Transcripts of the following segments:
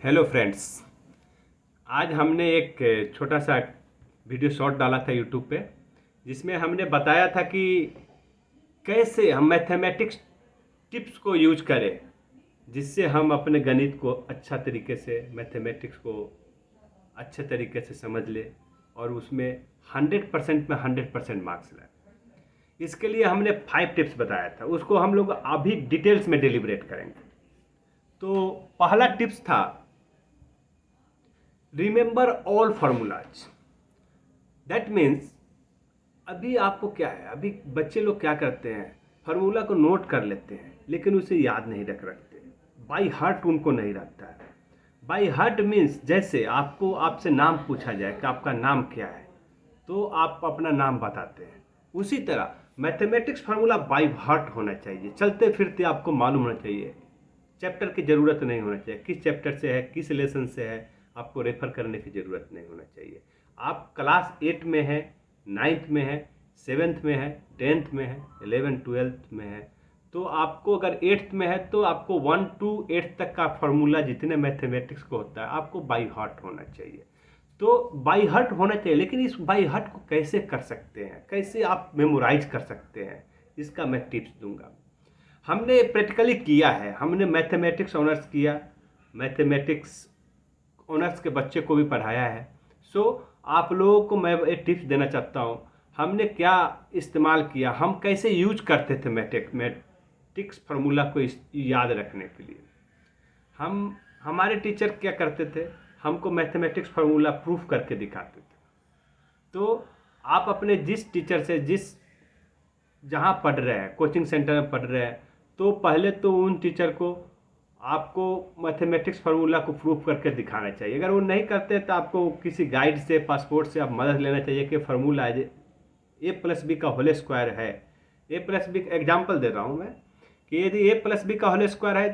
Hello friends. आज हमने एक छोटा सा वीडियो शॉर्ट डाला था यूट्यूब पे, जिसमें हमने बताया था कि कैसे हम मैथमेटिक्स टिप्स को यूज करें, जिससे हम अपने गणित को अच्छा तरीके से, मैथमेटिक्स को अच्छे तरीके से समझ ले और उसमें 100% में 100% मार्क्स लाए। इसके लिए हमने 5 टिप्स बताया था, उसको हम लोग अभी डिटेल्स में डिलिब्रेट करेंगे। तो पहला टिप्स था remember all formulas. That means अभी आपको क्या है, अभी बच्चे लोग क्या करते हैं, फार्मूला को नोट कर लेते हैं लेकिन उसे याद नहीं रखते, बाई हार्ट उनको नहीं रखता है। बाई हार्ट मीन्स जैसे आपसे नाम पूछा जाए कि आपका नाम क्या है, तो आप अपना नाम बताते हैं। उसी तरह मैथमेटिक्स फार्मूला बाई हार्ट होना चाहिए, चलते फिरते आपको मालूम होना चाहिए। चैप्टर की ज़रूरत नहीं होना चाहिए, किस चैप्टर से है, किस लेसन से है, आपको रेफर करने की ज़रूरत नहीं होना चाहिए। आप क्लास 8 में है, 9th में है, 7th में है, 10th में है, 11 12th में है, तो आपको अगर 8th में है तो आपको 1 to 8 तक का फार्मूला जितने मैथमेटिक्स को होता है आपको बाई हार्ट होना चाहिए। तो बाई हार्ट होना चाहिए, लेकिन इस बाई हार्ट को कैसे कर सकते हैं, कैसे आप मेमोराइज कर सकते हैं, इसका मैं टिप्स दूंगा। हमने प्रैक्टिकली किया है, हमने मैथमेटिक्स ऑनर्स किया, मैथमेटिक्स ऑनर्स के बच्चे को भी पढ़ाया है। सो आप लोगों को मैं एक टिप्स देना चाहता हूँ। हमने क्या इस्तेमाल किया, हम कैसे यूज करते थे मैथमेटिक्स फार्मूला को याद रखने के लिए। हमारे टीचर क्या करते थे, हमको मैथमेटिक्स फार्मूला प्रूफ करके दिखाते थे। तो आप अपने जिस टीचर से, जहाँ पढ़ रहे हैं, कोचिंग सेंटर में पढ़ रहे हैं, तो पहले तो उन टीचर को आपको मैथमेटिक्स फार्मूला को प्रूफ करके दिखाना चाहिए। अगर वो नहीं करते तो आपको किसी गाइड से, पासपोर्ट से आप मदद लेना चाहिए कि फार्मूला ए प्लस बी का होल स्क्वायर है। ए प्लस बी एग्जाम्पल दे रहा हूँ मैं कि यदि ए प्लस बी का होल स्क्वायर है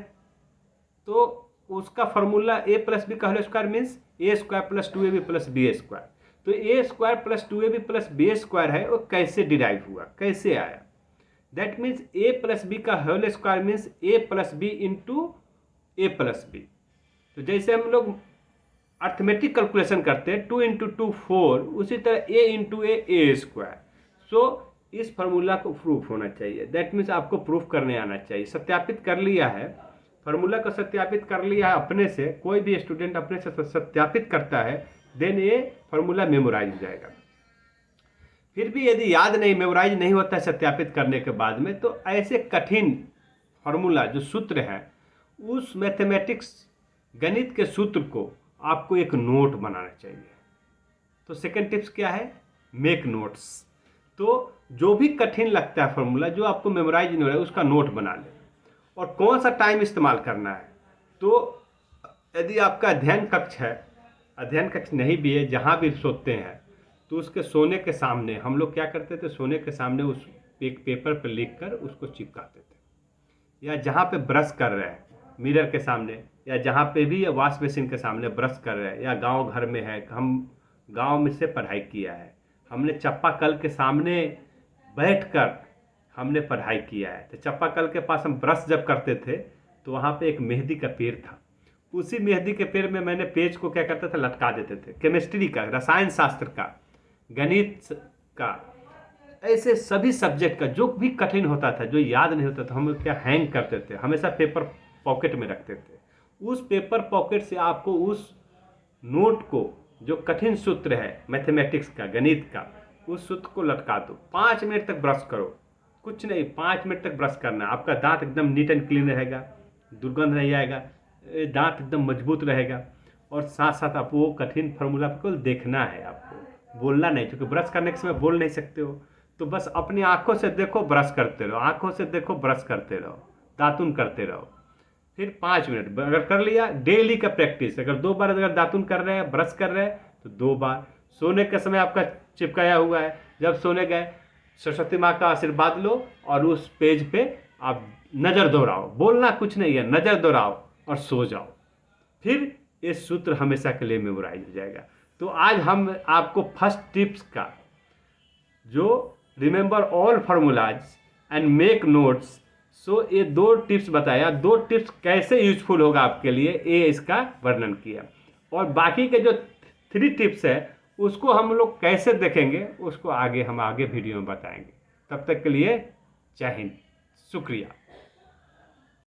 तो उसका फार्मूला ए प्लस बी का whole square means A square plus 2ab plus B square. तो A square plus 2ab plus B square है, वो कैसे डिराइव हुआ, कैसे आया। That means A plus B का whole square means A plus B into A plus B. तो जैसे हम लोग अर्थमेटिक कैलकुलेशन करते हैं 2 इंटू 2 4, उसी तरह ए इंटू ए स्क्वायर। सो इस फार्मूला को प्रूफ होना चाहिए। दैट मीन्स आपको प्रूफ करने आना चाहिए। सत्यापित कर लिया है, फार्मूला को सत्यापित कर लिया है अपने से, कोई भी स्टूडेंट अपने से सत्यापित करता है, देन ये फार्मूला मेमोराइज हो जाएगा। फिर भी यदि याद नहीं, मेमोराइज नहीं होता है सत्यापित करने के बाद में, तो ऐसे कठिन फार्मूला जो सूत्र है, उस मैथमेटिक्स गणित के सूत्र को आपको एक नोट बनाना चाहिए। तो सेकंड टिप्स क्या है, मेक नोट्स। तो जो भी कठिन लगता है फार्मूला, जो आपको मेमोराइज नहीं हो रहा है, उसका नोट बना ले। और कौन सा टाइम इस्तेमाल करना है, तो यदि आपका अध्ययन कक्ष है, अध्ययन कक्ष नहीं भी है, जहाँ भी सोते हैं, तो उसके सोने के सामने हम लोग क्या करते थे, सोने के सामने उस एक पेपर पर लिख कर उसको चिपकाते थे। या जहाँ पे ब्रश कर रहे हैं मिरर के सामने, या जहाँ पे भी वॉश बेसिन के सामने ब्रश कर रहे हैं, या गांव घर में है, हम गांव में से पढ़ाई किया है, हमने चापाकल के सामने बैठकर हमने पढ़ाई किया है। तो चापाकल के पास हम ब्रश जब करते थे तो वहाँ पे एक मेहंदी का पेड़ था, उसी मेहंदी के पेड़ में मैंने पेज को क्या करते थे, लटका देते थे। केमिस्ट्री का, रसायन शास्त्र का, गणित का, ऐसे सभी सब्जेक्ट का जो भी कठिन होता था, जो याद नहीं होता था, हम क्या हैंग करते थे, हमेशा पेपर पॉकेट में रखते थे। उस पेपर पॉकेट से आपको उस नोट को, जो कठिन सूत्र है मैथमेटिक्स का, गणित का, उस सूत्र को लटका दो। 5 मिनट तक ब्रश करो, कुछ नहीं, 5 मिनट तक ब्रश करना। आपका दांत एकदम नीट एंड क्लीन रहेगा, दुर्गंध नहीं आएगा, दांत एकदम मजबूत रहेगा। और साथ साथ आप वो कठिन फार्मूला को देखना है, आपको बोलना नहीं, क्योंकि ब्रश करने के समय बोल नहीं सकते हो। तो बस अपनी आंखों से देखो, ब्रश करते रहो, आंखों से देखो, ब्रश करते रहो, दातुन करते रहो। फिर 5 मिनट अगर कर लिया, डेली का प्रैक्टिस। अगर 2 बार अगर दातुन कर रहे हैं, ब्रश कर रहे हैं, तो 2 बार। सोने के समय आपका चिपकाया हुआ है, जब सोने गए सरस्वती माँ का आशीर्वाद लो और उस पेज पे आप नज़र दोहराओ, बोलना कुछ नहीं है, नज़र दोहराओ और सो जाओ। फिर ये सूत्र हमेशा के लिए मेमोराइज हो जाएगा। तो आज हम आपको फर्स्ट टिप्स का, जो remember all formulas and make notes so ये 2 टिप्स बताया, 2 टिप्स कैसे यूजफुल होगा आपके लिए, ये इसका वर्णन किया। और बाकी के जो 3 टिप्स है उसको हम लोग कैसे देखेंगे उसको हम आगे वीडियो में बताएंगे। तब तक के लिए जय हिंद, शुक्रिया।